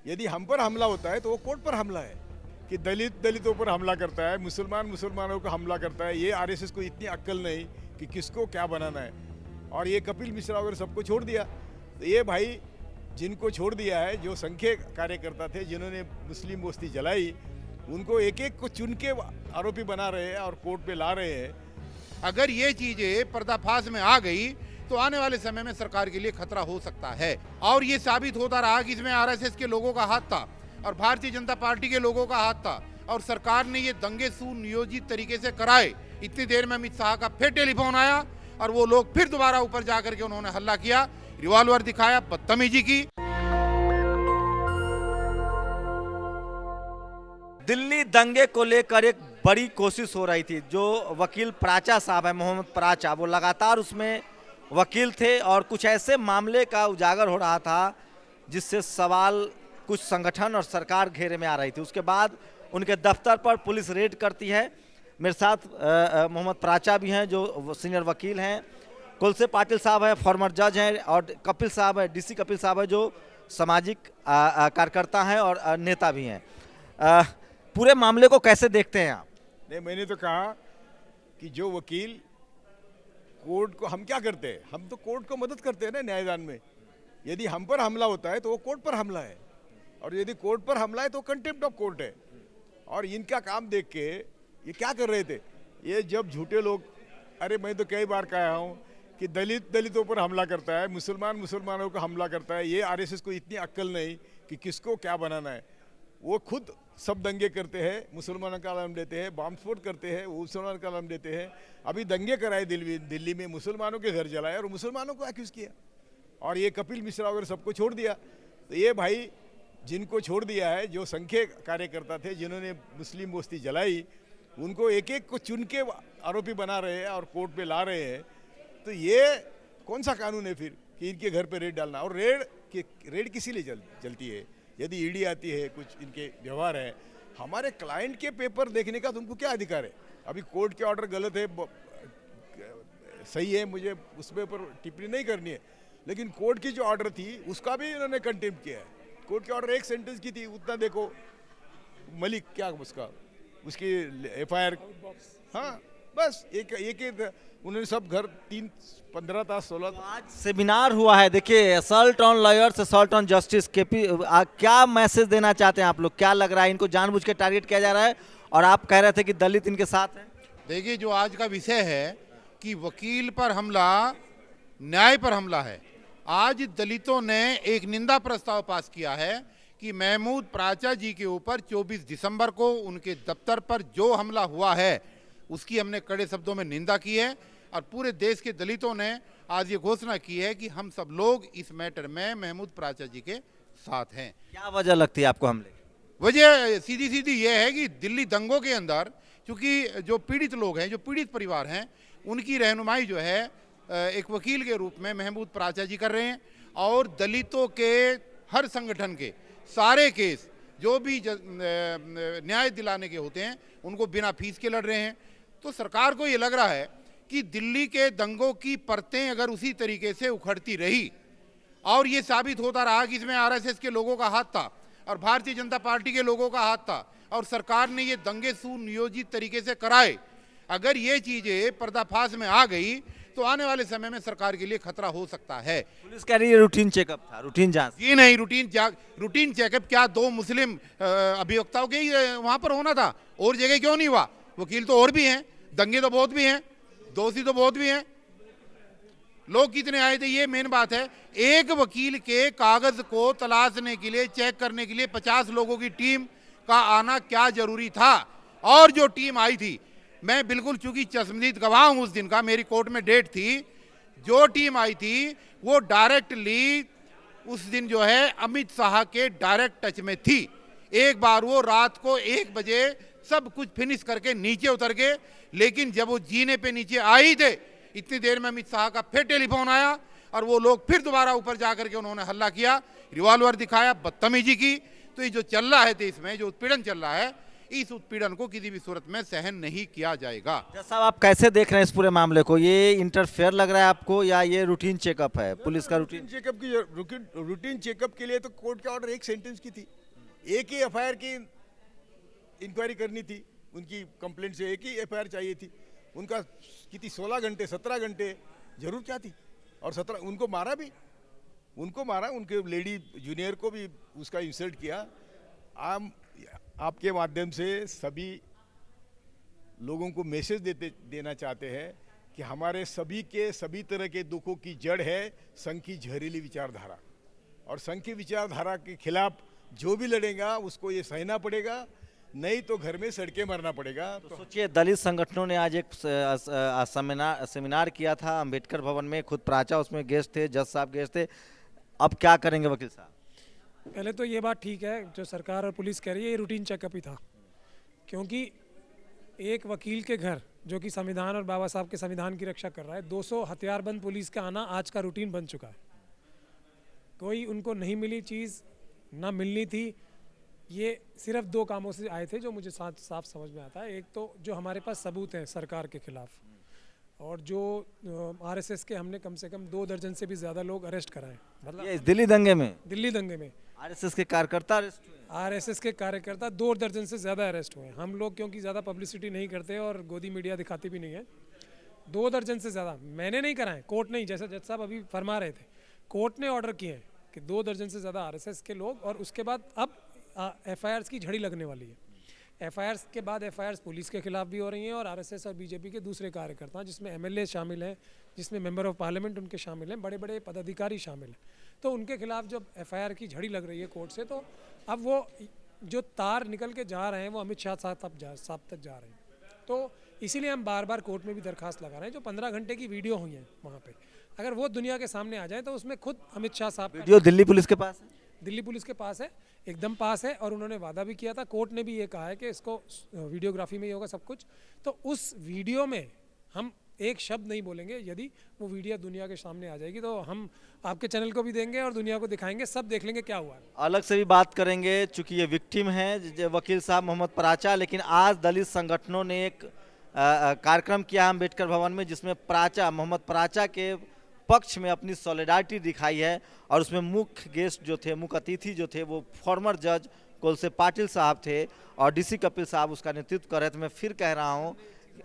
यदि हम पर हमला होता है तो वो कोर्ट पर हमला है कि दलित दलितों पर हमला करता है, मुसलमान मुसलमानों को हमला करता है। ये आरएसएस को इतनी अक्ल नहीं कि किसको क्या बनाना है। और ये कपिल मिश्रा वगैरह सबको छोड़ दिया। तो ये भाई जिनको छोड़ दिया है, जो संख्य कार्यकर्ता थे जिन्होंने मुस्लिम बस्ती जलाई, उनको एक एक को चुन के आरोपी बना रहे हैं और कोर्ट पे ला रहे हैं। अगर ये चीजें पर्दाफाश में आ गई तो आने वाले समय में सरकार के लिए खतरा हो सकता है। और ये साबित होता रहा कि इसमें आरएसएस के लोगों का हाथ था और भारतीय जनता पार्टी के लोगों का हाथ था, और सरकार ने ये दंगे सुनियोजित तरीके से कराए। इतनी देर में अमित शाह का फिर टेलीफोन आया और वो लोग फिर दोबारा ऊपर जाकर के उन्होंने हल्ला किया, रिवॉल्वर दिखाया, बदतमीजी की। दिल्ली दंगे को लेकर एक बड़ी कोशिश हो रही थी। जो वकील प्राचा साहब है, मोहम्मद प्राचा, वो लगातार उसमें वकील थे और कुछ ऐसे मामले का उजागर हो रहा था जिससे सवाल कुछ संगठन और सरकार घेरे में आ रही थी। उसके बाद उनके दफ्तर पर पुलिस रेड करती है। मेरे साथ मोहम्मद प्राचा भी हैं जो सीनियर वकील हैं, कुलसे पाटिल साहब हैं फॉर्मर जज हैं, और कपिल साहब है, डीसी कपिल साहब है जो सामाजिक कार्यकर्ता हैं और नेता भी हैं। पूरे मामले को कैसे देखते हैं आप? नहीं, मैंने तो कहा कि जो वकील कोर्ट को, हम क्या करते हैं, हम तो कोर्ट को मदद करते हैं ना न्यायदान में। यदि हम पर हमला होता है तो वो कोर्ट पर हमला है, और यदि कोर्ट पर हमला है तो कंटेम्प्ट ऑफ कोर्ट है। और इनका काम देख के ये क्या कर रहे थे, ये जब झूठे लोग, अरे मैं तो कई बार कहा हूँ कि दलित दलितों पर हमला करता है, मुसलमान मुसलमानों को हमला करता है। ये आरएसएस को इतनी अक्ल नहीं कि किसको क्या बनाना है। वो खुद सब दंगे करते हैं, मुसलमानों का नाम देते हैं, बम स्फोट करते हैं, वो मुसलमान का नाम देते हैं। अभी दंगे कराए दिल्ली में, मुसलमानों के घर जलाए और मुसलमानों को एक्यूज किया। और ये कपिल मिश्रा वगैरह सबको छोड़ दिया। तो ये भाई जिनको छोड़ दिया है, जो संख्य कार्यकर्ता थे जिन्होंने मुस्लिम बस्ती जलाई, उनको एक एक को चुन के आरोपी बना रहे हैं और कोर्ट पे ला रहे हैं। तो ये कौन सा कानून है फिर कि इनके घर पे रेड डालना? और रेड किसी लिए चलती है? यदि ईडी आती है, कुछ इनके व्यवहार है, हमारे क्लाइंट के पेपर देखने का तुमको क्या अधिकार है? अभी कोर्ट के ऑर्डर गलत है, सही है, मुझे उस पर टिप्पणी नहीं करनी है, लेकिन कोर्ट की जो ऑर्डर थी उसका भी इन्होंने कंटेम्प्ट किया है। कोर्ट की ऑर्डर एक सेंटेंस की थी, उतना देखो, मलिक क्या उसकी एफआईआर, हाँ बस एक उन्होंने सब घर 15 था 16 था। आज सेमिनार हुआ है, देखिए, assault on lawyers, assault on justice. क्या मैसेज देना चाहते हैं आप लोग? क्या लग रहा है, इनको जानबूझ के टारगेट किया जा रहा है? और आप कह रहे थे कि दलित इनके साथ हैं। देखिए, जो आज का विषय है कि वकील पर हमला, न्याय पर हमला है। आज दलितों ने एक निंदा प्रस्ताव पास किया है कि महमूद प्राचा जी के ऊपर 24 दिसंबर को उनके दफ्तर पर जो हमला हुआ है उसकी हमने कड़े शब्दों में निंदा की है। और पूरे देश के दलितों ने आज ये घोषणा की है कि हम सब लोग इस मैटर में महमूद प्राचा जी के साथ हैं। क्या वजह लगती है आपको हमले? वजह सीधी सीधी ये है कि दिल्ली दंगों के अंदर, क्योंकि जो पीड़ित लोग हैं, जो पीड़ित परिवार हैं, उनकी रहनुमाई जो है एक वकील के रूप में महमूद प्राचा जी कर रहे हैं। और दलितों के हर संगठन के सारे केस जो भी न्याय दिलाने के होते हैं उनको बिना फीस के लड़ रहे हैं। तो सरकार को ये लग रहा है कि दिल्ली के दंगों की परतें अगर उसी तरीके से उखड़ती रही और ये साबित होता रहा कि इसमें आरएसएस के लोगों का हाथ था और भारतीय जनता पार्टी के लोगों का हाथ था, और सरकार ने ये दंगे सुनियोजित तरीके से कराए, अगर ये चीजें पर्दाफाश में आ गई तो आने वाले समय में सरकार के लिए खतरा हो सकता है। पुलिस कह रही है रूटीन चेकअप था, रूटीन जांच। जी नहीं, रूटीन चेकअप क्या दो मुस्लिम अभियोक्ताओं के ही वहां पर होना था? और जगह क्यों नहीं हुआ? वकील तो और भी हैं, दंगे तो बहुत भी हैं, दोषी तो बहुत भी हैं। लोग कितने आए थे, ये मेन बात है। एक वकील के कागज को तलाशने के लिए, चेक करने के लिए 50 लोगों की टीम का आना क्या जरूरी था? और जो टीम आई थी, मैं बिल्कुल चूंकि चश्मदीद गवाह हूं उस दिन का, मेरी कोर्ट में डेट थी, जो टीम आई थी वो डायरेक्टली उस दिन जो है अमित शाह के डायरेक्ट टच में थी। एक बार वो रात को 1 बजे सब कुछ फिनिश करके नीचे उतर गए, लेकिन जब वो जीने पे नीचे आई थे, इतनी देर में अमित शाह का फिर टेलीफोन आया और वो लोग फिर दोबारा ऊपर जाकर के उन्होंने हल्ला किया, रिवॉल्वर दिखाया, बदतमीजी की। तो ये जो चल रहा है देश में, जो उत्पीड़न चल रहा है, इस उत्पीड़न को किसी भी सूरत में सहन नहीं किया जाएगा। जज साहब, आप कैसे देख रहे हैं इस पूरे मामले को? ये इंटरफेयर लग रहा है आपको या ये रूटीन चेकअप है, पुलिस का रूटीन चेकअप की रूटीन चेकअप के लिए तो कोर्ट का ऑर्डर एक सेंटेंस की थी, एक ही एफआईआर की इंक्वायरी करनी थी, उनकी कंप्लेंट से एक ही एफआईआर चाहिए थी। उनका कितनी 16 घंटे 17 घंटे जरूर क्या थी, और 17 उनको मारा भी, उनके लेडी जूनियर को भी उसका इंसल्ट किया। आपके माध्यम से सभी लोगों को मैसेज देना चाहते हैं कि हमारे सभी तरह के दुखों की जड़ है संघ की जहरीली विचारधारा, और संघ की विचारधारा के खिलाफ जो भी लड़ेगा उसको ये सहना पड़ेगा, नहीं तो घर में सड़के मरना पड़ेगा। तो सोचिए, दलित संगठनों ने आज एक सेमिनार किया था अंबेडकर भवन में, खुद प्राचा उसमें गेस्ट थे, जज साहब गेस्ट थे। अब क्या करेंगे वकील साहब? पहले तो ये बात ठीक है जो सरकार और पुलिस कह रही है, ये रूटीन चेकअप ही था, क्योंकि एक वकील के घर जो कि संविधान और बाबा साहब के संविधान की रक्षा कर रहा है, 200 हथियारबंद पुलिस का आना आज का रूटीन बन चुका है। कोई उनको नहीं मिली चीज़, ना मिलनी थी। ये सिर्फ 2 कामों से आए थे जो मुझे साफ समझ में आता है। एक तो जो हमारे पास सबूत हैं सरकार के खिलाफ, और जो आरएसएस के हमने कम से कम 2 दर्जन से भी ज़्यादा लोग अरेस्ट कराए। मतलब ये दिल्ली दंगे में आरएसएस के कार्यकर्ता अरेस्ट हुए? आरएसएस के कार्यकर्ता 2 दर्जन से ज़्यादा अरेस्ट हुए। हम लोग क्योंकि ज़्यादा पब्लिसिटी नहीं करते और गोदी मीडिया दिखाती भी नहीं है, 2 दर्जन से ज़्यादा मैंने नहीं कराए, कोर्ट नहीं, जैसा जज साहब अभी फरमा रहे थे, कोर्ट ने ऑर्डर किए हैं कि 2 दर्जन से ज़्यादा आरएसएस के लोग, और उसके बाद अब एफआईआर की झड़ी लगने वाली है। एफआईआर के बाद एफआईआर पुलिस के खिलाफ भी हो रही हैं और आरएसएस और बीजेपी के दूसरे कार्यकर्ता, जिसमें एमएलए शामिल हैं, जिसमें मेंबर ऑफ पार्लियामेंट उनके शामिल हैं, बड़े बड़े पदाधिकारी शामिल हैं। तो उनके खिलाफ जब एफआईआर की झड़ी लग रही है कोर्ट से, तो अब वो जो तार निकल के जा रहे हैं वो अमित शाह साहब तक जा रहे हैं। तो इसीलिए हम बार बार कोर्ट में भी दरखास्त लगा रहे हैं। जो 15 घंटे की वीडियो हुई है वहाँ पे, अगर वो दुनिया के सामने आ जाए तो उसमें खुद अमित शाह साहब वीडियो दिल्ली पुलिस के पास है? दिल्ली पुलिस के पास है, एकदम पास है, और उन्होंने वादा भी किया था, कोर्ट ने भी ये कहा है कि इसको वीडियोग्राफी में ही होगा सब कुछ। तो उस वीडियो में हम एक शब्द नहीं बोलेंगे। यदि वो वीडियो दुनिया के सामने आ जाएगी तो हम आपके चैनल को भी देंगे और दुनिया को दिखाएंगे, सब देख लेंगे क्या हुआ है। अलग से भी बात करेंगे, चूंकि ये विक्टिम है वकील साहब मोहम्मद प्राचा, लेकिन आज दलित संगठनों ने एक कार्यक्रम किया अम्बेडकर भवन में, जिसमें मोहम्मद प्राचा के पक्ष में अपनी सॉलिडारिटी दिखाई है। और उसमें मुख्य गेस्ट जो थे, मुख्य अतिथि जो थे, वो फॉर्मर जज कोलसे पाटिल साहब थे और डीसी कपिल साहब उसका नेतृत्व कर रहे थे। मैं फिर कह रहा हूँ,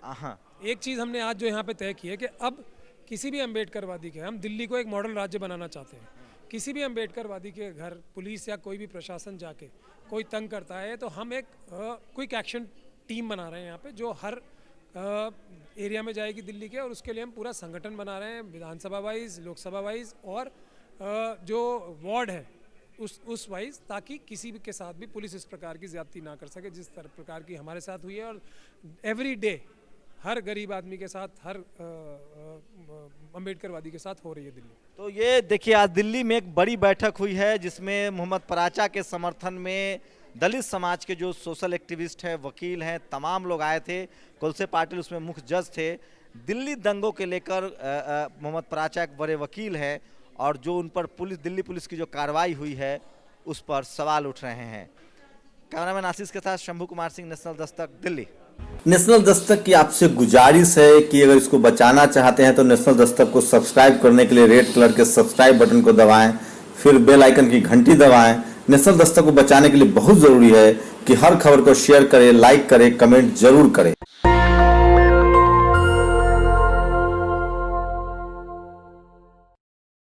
हाँ, एक चीज़ हमने आज जो यहाँ पे तय की है कि अब किसी भी अम्बेडकरवादी के, हम दिल्ली को एक मॉडल राज्य बनाना चाहते हैं, किसी भी अम्बेडकरवादी के घर पुलिस या कोई भी प्रशासन जाके कोई तंग करता है तो हम एक क्विक एक्शन टीम बना रहे हैं यहाँ पे, जो हर एरिया में जाएगी दिल्ली के, और उसके लिए हम पूरा संगठन बना रहे हैं, विधानसभा वाइज, लोकसभा वाइज, और जो वार्ड है उस वाइज, ताकि किसी भी के साथ भी पुलिस इस प्रकार की ज्यादती ना कर सके जिस प्रकार की हमारे साथ हुई है। और एवरी डे हर गरीब आदमी के साथ, हर अम्बेडकरवादी के साथ हो रही है दिल्ली। तो ये देखिए, आज दिल्ली में एक बड़ी बैठक हुई है जिसमें मोहम्मद प्राचा के समर्थन में दलित समाज के जो सोशल एक्टिविस्ट हैं, वकील हैं, तमाम लोग आए थे। कोलसे पाटिल उसमें मुख्य जज थे। दिल्ली दंगों के लेकर मोहम्मद प्राचा एक बड़े वकील हैं, और जो उन पर दिल्ली पुलिस की जो कार्रवाई हुई है उस पर सवाल उठ रहे हैं। कैमरामैन आशीष के साथ शंभू कुमार सिंह, नेशनल दस्तक, दिल्ली। नेशनल दस्तक की आपसे गुजारिश है कि अगर इसको बचाना चाहते हैं तो नेशनल दस्तक को सब्सक्राइब करने के लिए रेड कलर के सब्सक्राइब बटन को दबाएं, फिर बेल आइकन की घंटी दबाएं। नेशनल दस्तक को बचाने के लिए बहुत जरूरी है कि हर खबर को शेयर करें, लाइक करें, कमेंट जरूर करें।